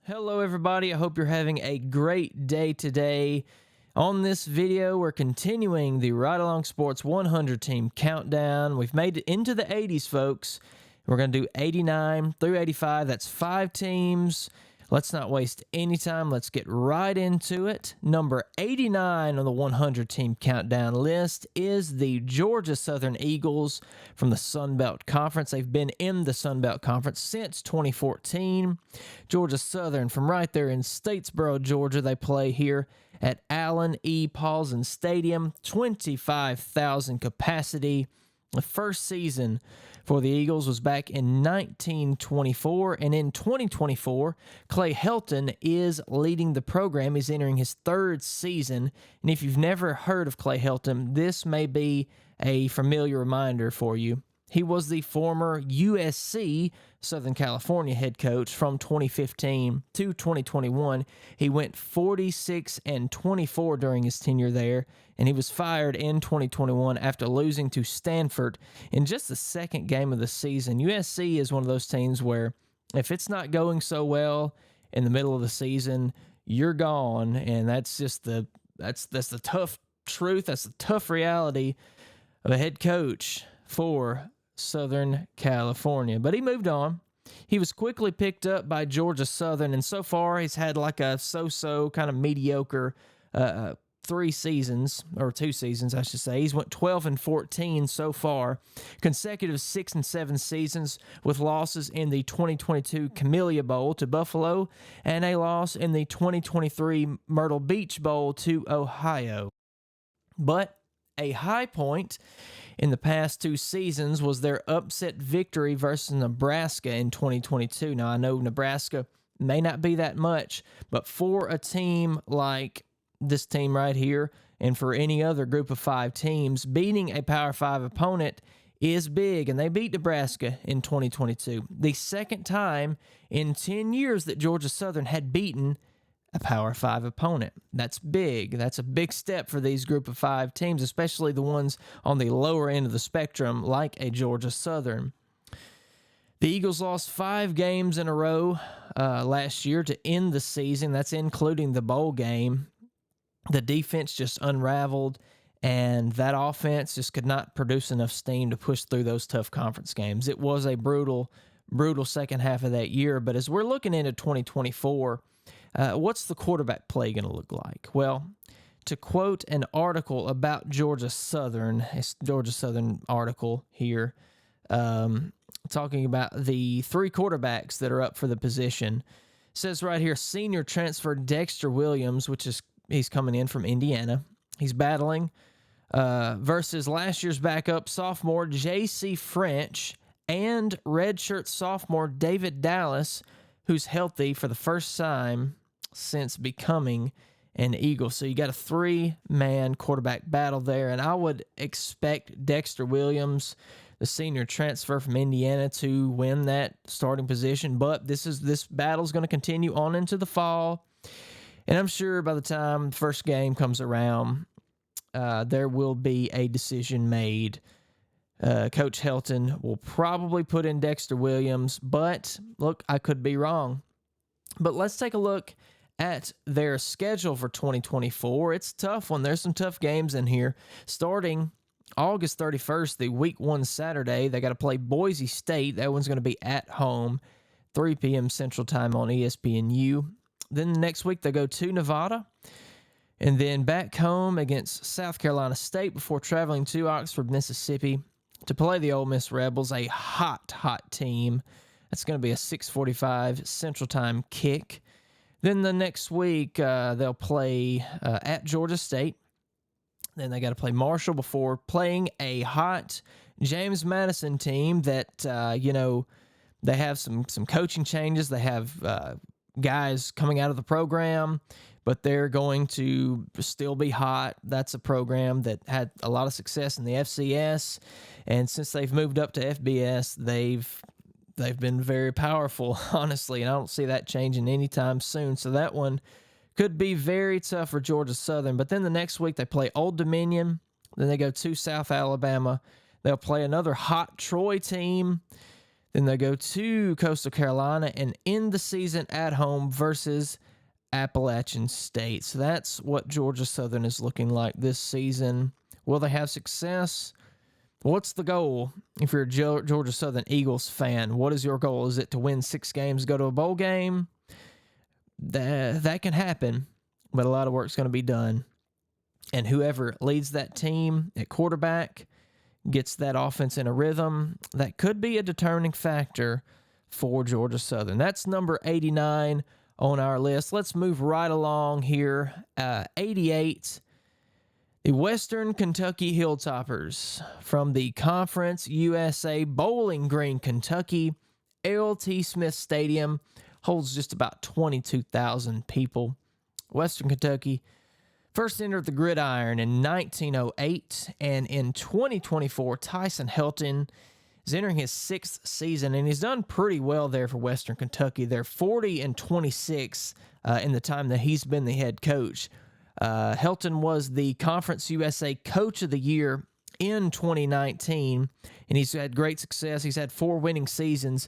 Hello everybody, I hope you're having a great day today. On this video, we're continuing the Ride Along Sports 100 team countdown. We've made it into the 80s, folks. We're going to do 89 through 85. That's 5 teams. Let's not waste any time. Let's get right into it. Number 89 on the 100 team countdown list is the Georgia Southern Eagles from the Sun Belt Conference. They've been in the Sun Belt Conference since 2014. Georgia Southern from right there in Statesboro, Georgia. They play here at Allen E. Paulson Stadium, 25,000 capacity. The first season for the Eagles was back in 1924, and in 2024, Clay Helton is leading the program. He's entering his 3rd season, and if you've never heard of Clay Helton, this may be a familiar reminder for you. He was the former USC Southern California head coach from 2015 to 2021. He went 46-24 during his tenure there, and he was fired in 2021 after losing to Stanford in just the second game of the season. USC is one of those teams where if it's not going so well in the middle of the season, you're gone, and that's just the tough truth. That's the tough reality of a head coach for Southern California. But he moved on. He was quickly picked up by Georgia Southern, and so far he's had like a so-so kind of mediocre 2 seasons, I should say. He's went 12-14 so far, consecutive 6 and 7 seasons with losses in the 2022 Camellia Bowl to Buffalo and a loss in the 2023 Myrtle Beach Bowl to Ohio. But a high point in the past 2 seasons was their upset victory versus Nebraska in 2022. Now, I know Nebraska may not be that much, but for a team like this team right here, and for any other group of 5 teams, beating a Power 5 opponent is big, and they beat Nebraska in 2022. The second time in 10 years that Georgia Southern had beaten a Power 5 opponent. That's big. That's a big step for these group of 5 teams, especially the ones on the lower end of the spectrum, like a Georgia Southern. The Eagles lost 5 games in a row last year to end the season. That's including the bowl game. The defense just unraveled, and that offense just could not produce enough steam to push through those tough conference games. It was a brutal second half of that year, but as we're looking into 2024, what's the quarterback play going to look like? Well, to quote an article about Georgia Southern, a Georgia Southern article here, talking about the 3 quarterbacks that are up for the position, says right here, senior transfer Dexter Williams, he's coming in from Indiana. He's battling versus last year's backup sophomore J.C. French and redshirt sophomore David Dallas, who's healthy for the first time since becoming an Eagle. So you got a 3-man quarterback battle there, and I would expect Dexter Williams, the senior transfer from Indiana, to win that starting position. But this battle's going to continue on into the fall, and I'm sure by the time the first game comes around, there will be a decision made. Coach Helton will probably put in Dexter Williams, but look, I could be wrong. But let's take a look at their schedule for 2024. It's a tough one. There's some tough games in here. Starting August 31st, the week 1 Saturday, they got to play Boise State. That one's going to be at home, 3 p.m. Central Time on ESPNU. Then the next week, they go to Nevada, and then back home against South Carolina State before traveling to Oxford, Mississippi, to play the Ole Miss Rebels, a hot team. That's going to be a 6:45 Central Time kick. Then the next week, they'll play at Georgia State. Then they got to play Marshall before playing a hot James Madison team that, they have some coaching changes. They have guys coming out of the program, but they're going to still be hot. That's a program that had a lot of success in the FCS, and since they've moved up to FBS, they've been very powerful, honestly, and I don't see that changing anytime soon. So that one could be very tough for Georgia Southern. But then the next week they play Old Dominion, then they go to South Alabama. They'll play another hot Troy team. Then they go to Coastal Carolina and end the season at home versus Appalachian State. So that's what Georgia Southern is looking like this season. Will they have success? What's the goal if you're a Georgia Southern Eagles fan? What is your goal? Is it to win 6 games, go to a bowl game? That can happen, but a lot of work's going to be done. And whoever leads that team at quarterback gets that offense in a rhythm, that could be a determining factor for Georgia Southern. That's number 89 on our list. Let's move right along here. 88, the Western Kentucky Hilltoppers from the Conference USA, Bowling Green, Kentucky. L.T. Smith Stadium holds just about 22,000 people. Western Kentucky first entered the gridiron in 1908, and in 2024, Tyson Helton is entering his 6th season, and he's done pretty well there for Western Kentucky. They're 40-26 in the time that he's been the head coach. Helton was the Conference USA Coach of the Year in 2019, and he's had great success. He's had 4 winning seasons,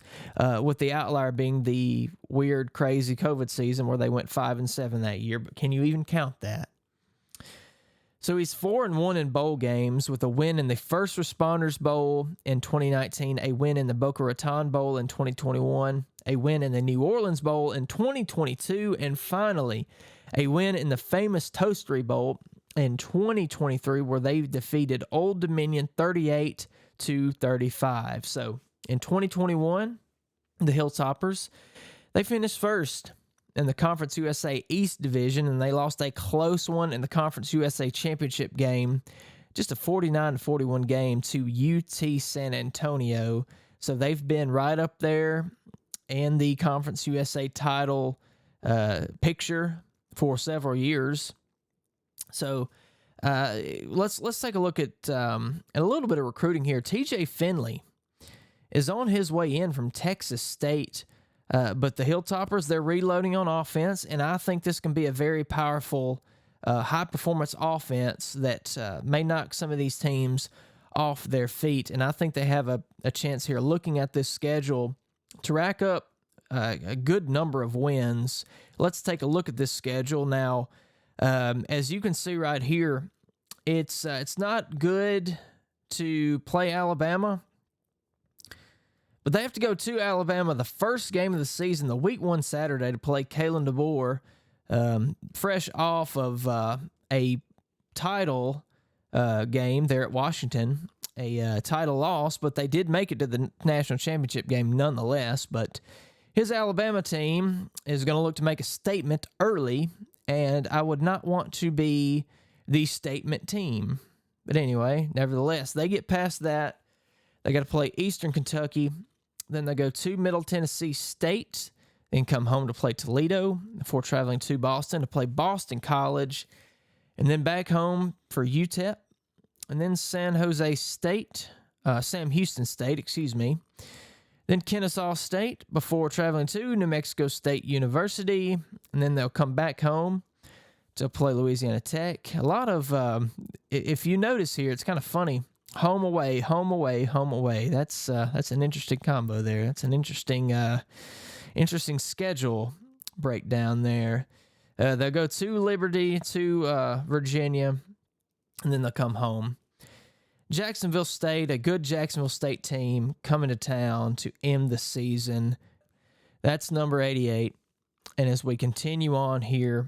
with the outlier being the weird, crazy COVID season where they went 5-7 that year. But can you even count that? So he's 4-1 in bowl games, with a win in the First Responders Bowl in 2019, a win in the Boca Raton Bowl in 2021, a win in the New Orleans Bowl in 2022, and finally, a win in the famous Toastery Bowl in 2023, where they defeated Old Dominion 38-35. So in 2021, the Hilltoppers, they finished first in the Conference USA East Division, and they lost a close one in the Conference USA Championship game, just a 49-41 game to UT San Antonio. So they've been right up there in the Conference USA title picture for several years. So let's take a look at a little bit of recruiting here. TJ Finley is on his way in from Texas State. But the Hilltoppers, they're reloading on offense, and I think this can be a very powerful, high-performance offense that may knock some of these teams off their feet. And I think they have a chance here, looking at this schedule, to rack up a good number of wins. Let's take a look at this schedule now. As you can see right here, it's not good to play Alabama, but they have to go to Alabama the first game of the season, the Week 1 Saturday, to play Kalen DeBoer, fresh off of a title game there at Washington, a title loss, but they did make it to the national championship game nonetheless. But his Alabama team is going to look to make a statement early, and I would not want to be the statement team. But anyway, nevertheless, they get past that. They got to play Eastern Kentucky. Then they go to Middle Tennessee State, then come home to play Toledo before traveling to Boston to play Boston College, and then back home for UTEP, and then Sam Houston State, then Kennesaw State before traveling to New Mexico State University, and then they'll come back home to play Louisiana Tech. A lot of, if you notice here, it's kind of funny. Home away, home away, home away. That's an interesting combo there. That's an interesting schedule breakdown there. They'll go to Liberty, to Virginia, and then they'll come home. Jacksonville State, a good Jacksonville State team coming to town to end the season. That's number 88. And as we continue on here,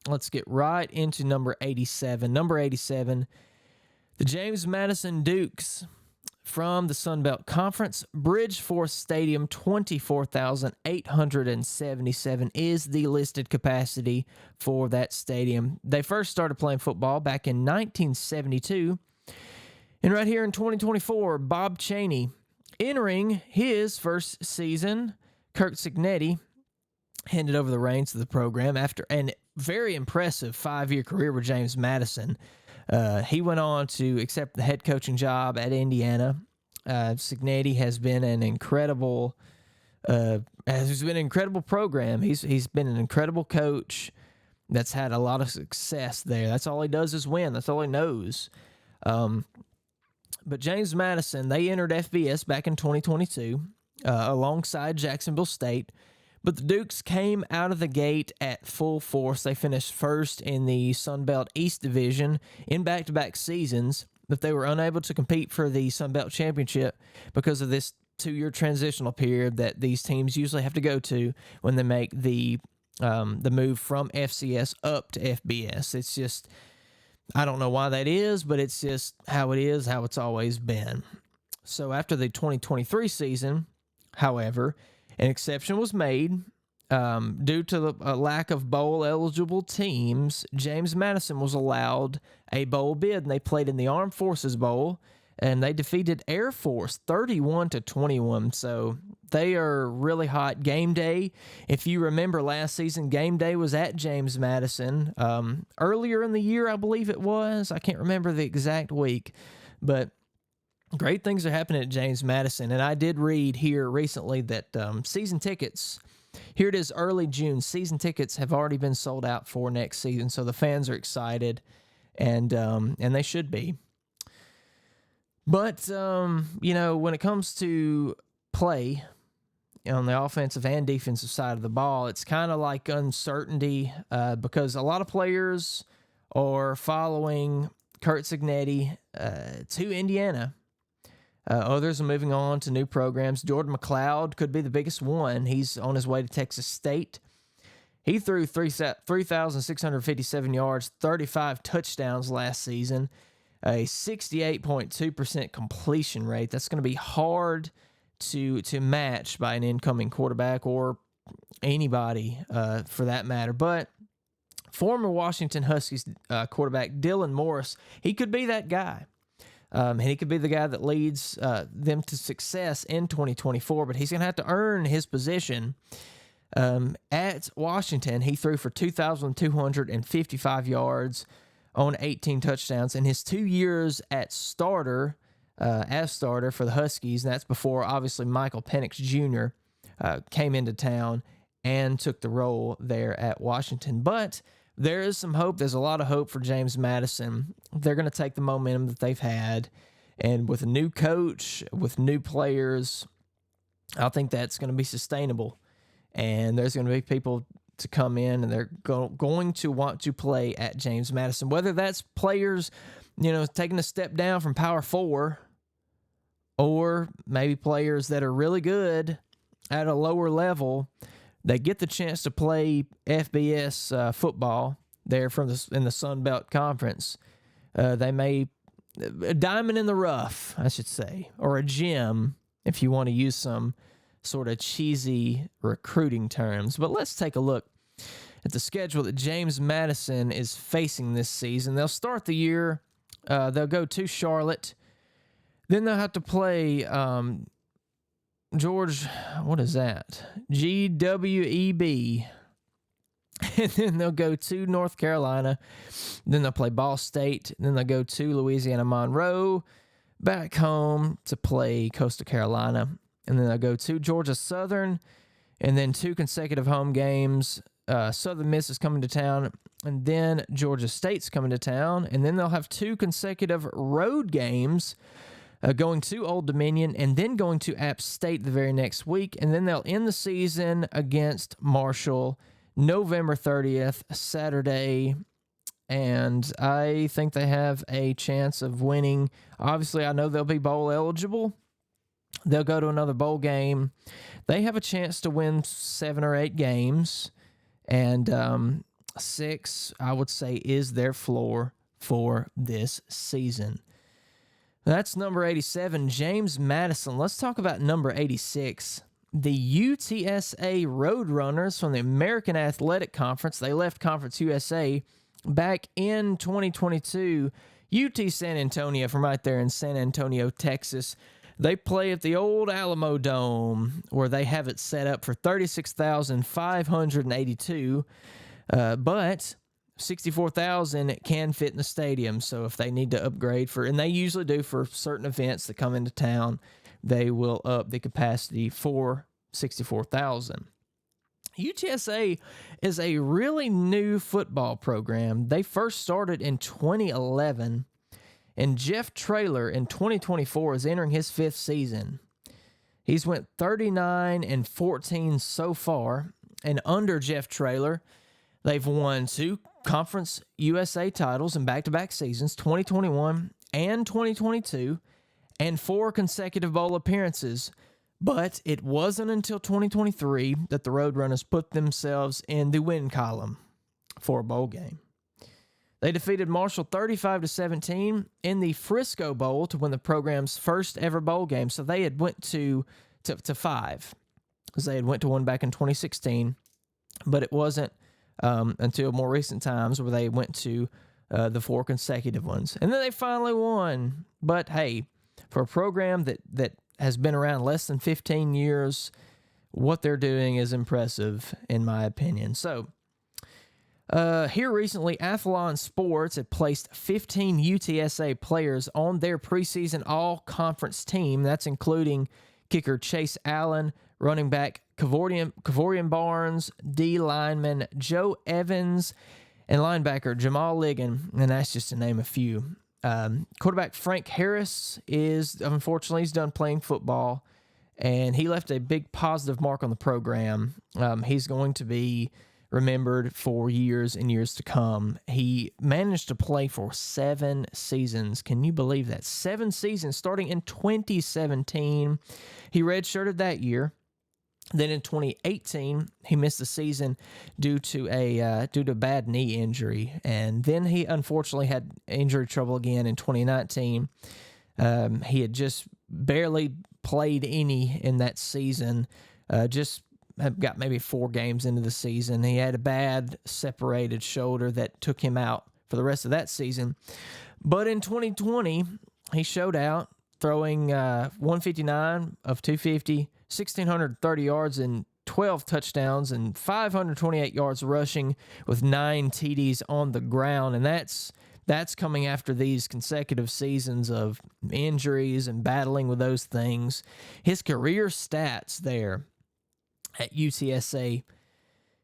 let's get right into number 87. Number 87. The James Madison Dukes from the Sun Belt Conference. Bridgeforth Stadium, 24,877 is the listed capacity for that stadium. They first started playing football back in 1972. And right here in 2024, Bob Chaney entering his first season. Kirk Cignetti handed over the reins to the program after a very impressive 5-year career with James Madison. He went on to accept the head coaching job at Indiana. Cignetti has been an incredible program. He's been an incredible coach that's had a lot of success there. That's all he does is win. That's all he knows. But James Madison, they entered FBS back in 2022. alongside Jacksonville State. But the Dukes came out of the gate at full force. They finished first in the Sun Belt East Division in back-to-back seasons, but they were unable to compete for the Sun Belt Championship because of this 2-year transitional period that these teams usually have to go to when they make the move from FCS up to FBS. It's just, I don't know why that is, but it's just how it is, how it's always been. So after the 2023 season, however, an exception was made. Due to the lack of bowl-eligible teams, James Madison was allowed a bowl bid, and they played in the Armed Forces Bowl, and they defeated Air Force 31-21. So they are really hot. Game day, if you remember last season, game day was at James Madison. Earlier in the year, I believe it was. I can't remember the exact week, but great things are happening at James Madison. And I did read here recently that season tickets, here it is early June, season tickets have already been sold out for next season. So the fans are excited, and they should be. But, when it comes to play on the offensive and defensive side of the ball, it's kind of like uncertainty because a lot of players are following Kurt Cignetti to Indiana. Others are moving on to new programs. Jordan McLeod could be the biggest one. He's on his way to Texas State. He threw 3,657 yards, 35 touchdowns last season, a 68.2% completion rate. That's going to be hard to match by an incoming quarterback or anybody for that matter. But former Washington Huskies quarterback Dylan Morris, he could be that guy. And he could be the guy that leads them to success in 2024, but he's going to have to earn his position. At Washington, he threw for 2,255 yards on 18 touchdowns in his 2 years as starter for the Huskies. And that's before, obviously, Michael Penix Jr. Came into town and took the role there at Washington. But there is some hope. There's a lot of hope for James Madison. They're going to take the momentum that they've had, and with a new coach, with new players, I think that's going to be sustainable. And there's going to be people to come in, and they're going to want to play at James Madison, whether that's players, taking a step down from Power 4, or maybe players that are really good at a lower level. They get the chance to play FBS football there in the Sun Belt Conference. They may, a diamond in the rough, I should say, or a gem, if you want to use some sort of cheesy recruiting terms. But let's take a look at the schedule that James Madison is facing this season. They'll start the year, they'll go to Charlotte. Then they'll have to play George, what is that? GWEB. And then they'll go to North Carolina. Then they'll play Ball State. Then they'll go to Louisiana Monroe, back home to play Coastal Carolina. And then they'll go to Georgia Southern. And then 2 consecutive home games. Southern Miss is coming to town. And then Georgia State's coming to town. And then they'll have 2 consecutive road games, going to Old Dominion, and then going to App State the very next week. And then they'll end the season against Marshall November 30th, Saturday. And I think they have a chance of winning. Obviously, I know they'll be bowl eligible. They'll go to another bowl game. They have a chance to win 7 or 8 games. And 6, I would say, is their floor for this season. That's number 87, James Madison. Let's talk about number 86, the UTSA Roadrunners from the American Athletic Conference. They left Conference USA back in 2022. UT San Antonio from right there in San Antonio, Texas. They play at the old Alamo Dome, where they have it set up for 36,582, but 64,000 can fit in the stadium. So if they need to upgrade and they usually do for certain events that come into town, they will up the capacity for 64,000. UTSA is a really new football program. They first started in 2011, and Jeff Traylor in 2024 is entering his 5th season. He's went 39-14 so far, and under Jeff Traylor, they've won 2 Conference USA titles in back-to-back seasons, 2021 and 2022, and 4 consecutive bowl appearances. But it wasn't until 2023 that the Roadrunners put themselves in the win column for a bowl game. They defeated Marshall 35-17 in the Frisco Bowl to win the program's first ever bowl game. So they had went to 5, because they had went to one back in 2016, but it wasn't until more recent times where they went to the 4 consecutive ones. And then they finally won. But hey, for a program that has been around less than 15 years, what they're doing is impressive, in my opinion. So, here recently, Athlon Sports had placed 15 UTSA players on their preseason all-conference team. That's including kicker Chase Allen, running back Kavorian Barnes, D lineman Joe Evans, and linebacker Jamal Ligon, and that's just to name a few. Quarterback Frank Harris unfortunately, he's done playing football, and he left a big positive mark on the program. He's going to be remembered for years and years to come. He managed to play for 7 seasons. Can you believe that? 7 seasons, starting in 2017. He redshirted that year. Then in 2018, he missed the season due to bad knee injury, and then he unfortunately had injury trouble again in 2019. He had just barely played any in that season. Just got maybe 4 games into the season. He had a bad separated shoulder that took him out for the rest of that season. But in 2020, he showed out, throwing 159 of 250. 1,630 yards and 12 touchdowns and 528 yards rushing with 9 TDs on the ground. And that's coming after these consecutive seasons of injuries and battling with those things. His career stats there at UTSA,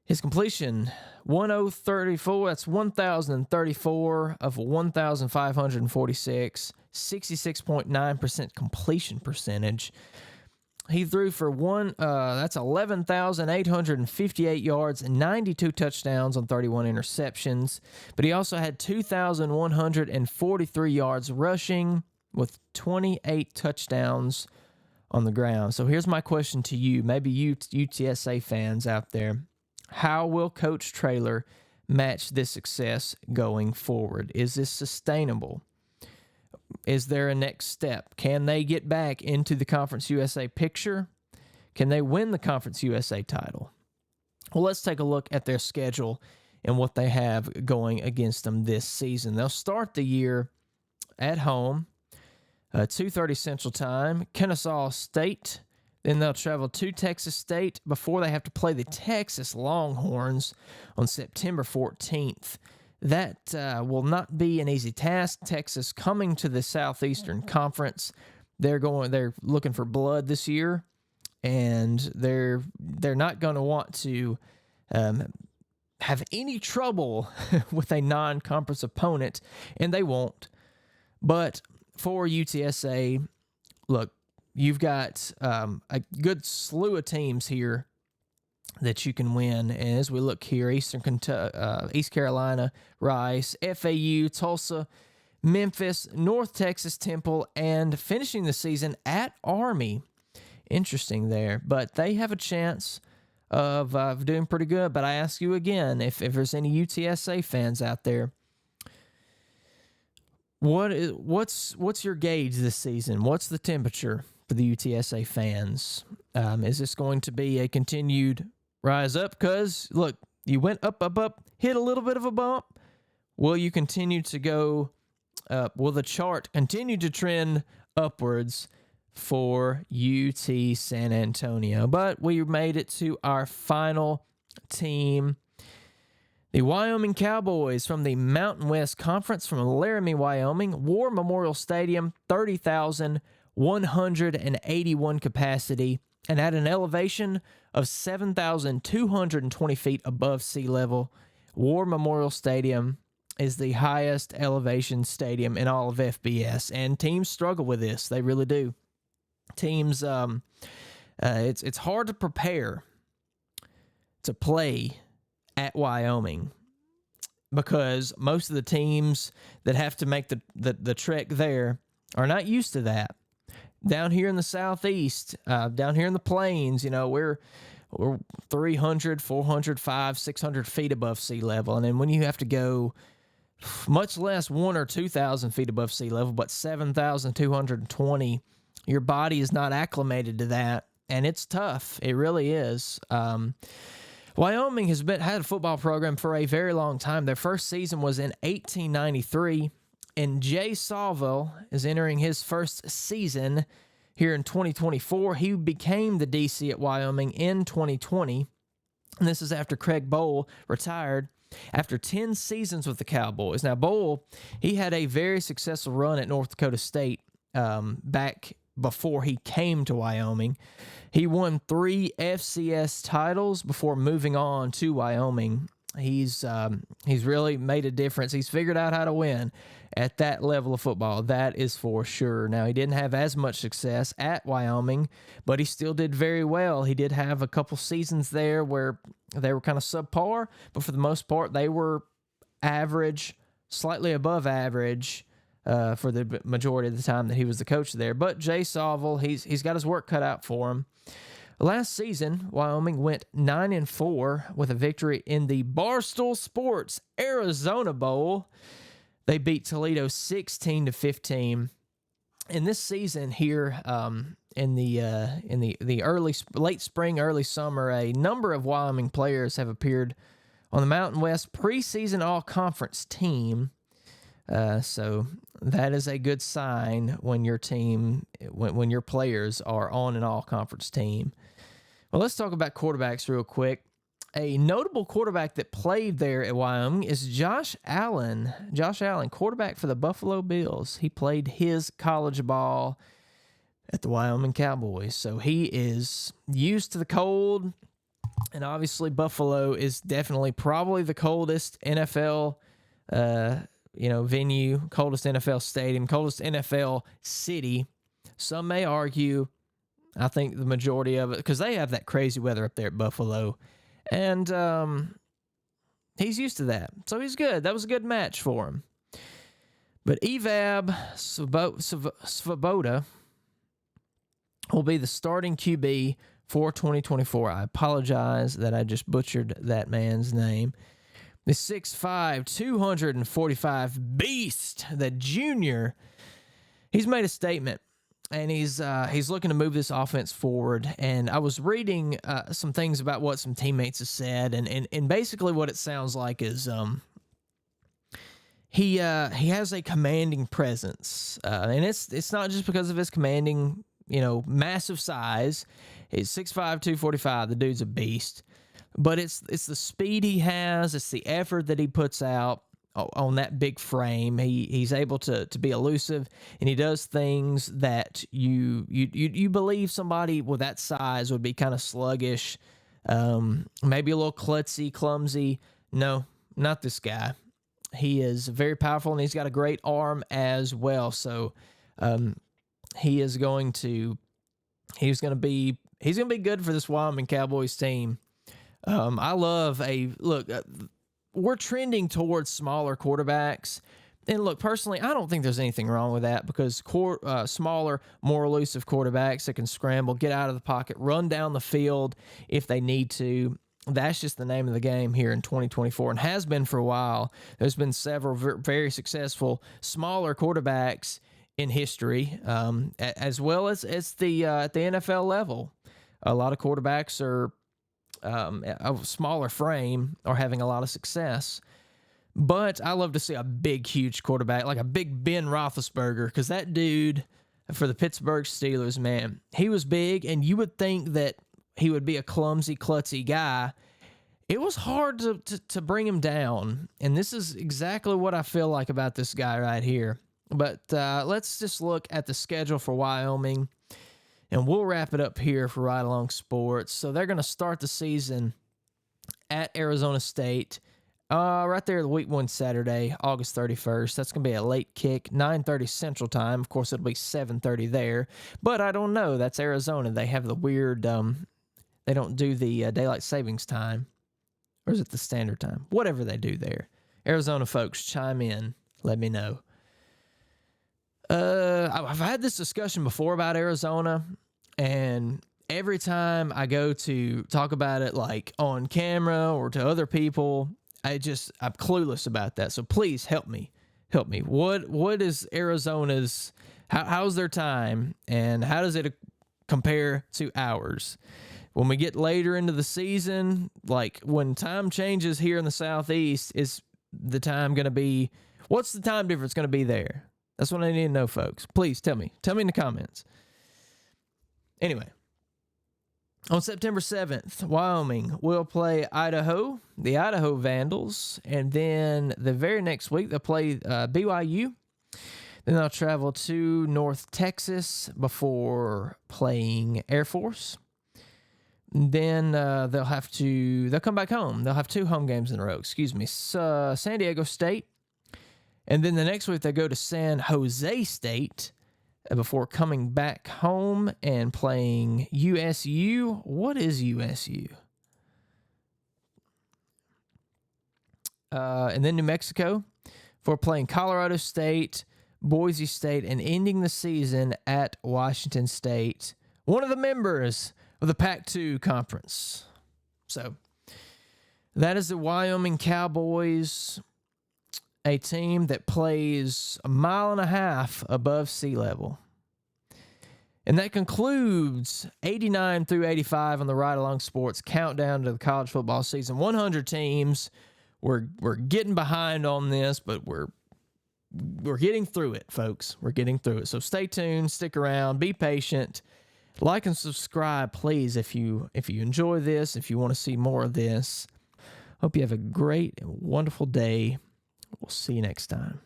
his completion, 1,034, that's 1,034 of 1,546, 66.9% completion percentage. He threw for 11,858 yards and 92 touchdowns on 31 interceptions. But he also had 2,143 yards rushing with 28 touchdowns on the ground. So here's my question to you, maybe you UTSA fans out there. How will Coach Traylor match this success going forward? Is this sustainable? Is there a next step? Can they get back into the Conference USA picture? Can they win the Conference USA title? Well, let's take a look at their schedule and what they have going against them this season. They'll start the year at home, 2:30 Central Time, Kennesaw State. Then they'll travel to Texas State before they have to play the Texas Longhorns on September 14th. That will not be an easy task. Texas coming to the Southeastern Conference. They're looking for blood this year, and they're not going to want to have any trouble with a non-conference opponent, and they won't. But for UTSA, look, you've got a good slew of teams here that you can win. And as we look here, East Carolina, Rice, FAU, Tulsa, Memphis, North Texas, Temple, and finishing the season at Army. Interesting there. But they have a chance of doing pretty good. But I ask you again, if there's any UTSA fans out there, what's your gauge this season? What's the temperature for the UTSA fans? Is this going to be a continued rise up? Because, look, you went up, hit a little bit of a bump. Will you continue to go up? Will the chart continue to trend upwards for UT San Antonio? But we made it to our final team. The Wyoming Cowboys from the Mountain West Conference from Laramie, Wyoming. War Memorial Stadium, 30,181 capacity, and at an elevation of 7,220 feet above sea level. War Memorial Stadium is the highest elevation stadium in all of FBS, and teams struggle with this. They really do. Teams It's hard to prepare to play at Wyoming because most of the teams that have to make the trek there are not used to that. Down here in the southeast, down here in the plains, we're 300, 400, 500, 600 feet above sea level. And then when you have to go much less 1,000 or 2,000 feet above sea level, but 7,220, your body is not acclimated to that. And it's tough. It really is. Wyoming has had a football program for a very long time. Their first season was in 1893, and Jay Sawville is entering his first season here in 2024. He became the DC at Wyoming in 2020, and this is after Craig Bowl retired after 10 seasons with the Cowboys. Now, Bowl, he had a very successful run at North Dakota State back before he came to Wyoming. He won 3 FCS titles before moving on to Wyoming. He's really made a difference. He's figured out how to win at that level of football. That is for sure. Now, he didn't have as much success at Wyoming, but he still did very well. He did have a couple seasons there where they were kind of subpar, but for the most part, they were average, slightly above average for the majority of the time that he was the coach there. But Jay Sawville, he's got his work cut out for him. Last season, Wyoming went 9-4 with a victory in the Barstool Sports Arizona Bowl. They beat Toledo 16-15. In this season here, in the late spring, early summer, a number of Wyoming players have appeared on the Mountain West preseason all-conference team. So that is a good sign when your team, when your players are on an all-conference team. Well, let's talk about quarterbacks real quick. A notable quarterback that played there at Wyoming is Josh Allen. Josh Allen, quarterback for the Buffalo Bills. He played his college ball at the Wyoming Cowboys. So he is used to the cold. And obviously Buffalo is definitely probably the coldest NFL venue, coldest NFL stadium, coldest NFL city. Some may argue, I think the majority of it, because they have that crazy weather up there at Buffalo. And he's used to that. So he's good. That was a good match for him. But Evab Svoboda will be the starting QB for 2024. I apologize that I just butchered that man's name. The 6'5", 245 beast, the junior, he's made a statement. And he's looking to move this offense forward. And I was reading some things about what some teammates have said, and basically what it sounds like is he has a commanding presence, and it's not just because of his commanding massive size. He's 6'5", 245. The dude's a beast, but it's the speed he has, it's the effort that he puts out on that big frame. He's able to be elusive, and he does things that you believe somebody with that size would be kind of sluggish, maybe a little klutzy, clumsy. No, not this guy. He is very powerful, and he's got a great arm as well. So he's going to be good for this Wyoming Cowboys team. I love we're trending towards smaller quarterbacks. And look, personally, I don't think there's anything wrong with that, because smaller, more elusive quarterbacks that can scramble, get out of the pocket, run down the field if they need to. That's just the name of the game here in 2024, and has been for a while. There's been several very successful smaller quarterbacks in history, as well as at the NFL level. A lot of quarterbacks are a smaller frame are having a lot of success. But I love to see a big, huge quarterback, like a big Ben Roethlisberger, because that dude for the Pittsburgh Steelers, man, he was big, and you would think that he would be a clumsy, klutzy guy. It was hard to bring him down, and this is exactly what I feel like about this guy right here. But let's just look at the schedule for Wyoming, and we'll wrap it up here for Ride Along Sports. So they're going to start the season at Arizona State Right there, the week 1 Saturday, August 31st. That's going to be a late kick, 9:30 Central Time. Of course, it'll be 7:30 there. But I don't know. That's Arizona. They have the weird, they don't do the daylight savings time. Or is it the standard time? Whatever they do there. Arizona folks, chime in. Let me know. I've had this discussion before about Arizona, and every time I go to talk about it, like on camera or to other people, I'm clueless about that. So please help me. What is Arizona's, how's their time, and how does it compare to ours? When we get later into the season, like when time changes here in the Southeast, is the time going to be, what's the time difference going to be there? That's what I need to know, folks. Please tell me. Tell me in the comments. Anyway, on September 7th, Wyoming will play Idaho, the Idaho Vandals, and then the very next week they'll play BYU. Then they'll travel to North Texas before playing Air Force. Then they'll come back home. They'll have 2 home games in a row. San Diego State. And then the next week they go to San Jose State before coming back home and playing USU. What is USU? And then New Mexico for playing Colorado State, Boise State, and ending the season at Washington State, one of the members of the Pac-2 Conference. So that is the Wyoming Cowboys, a team that plays 1.5 miles above sea level. And that concludes 89 through 85 on the Ride Along Sports countdown to the college football season. 100 teams. We're getting behind on this, but we're getting through it, folks. We're getting through it. So stay tuned, stick around, be patient. Like and subscribe, please, if you enjoy this, if you want to see more of this. Hope you have a great and wonderful day. We'll see you next time.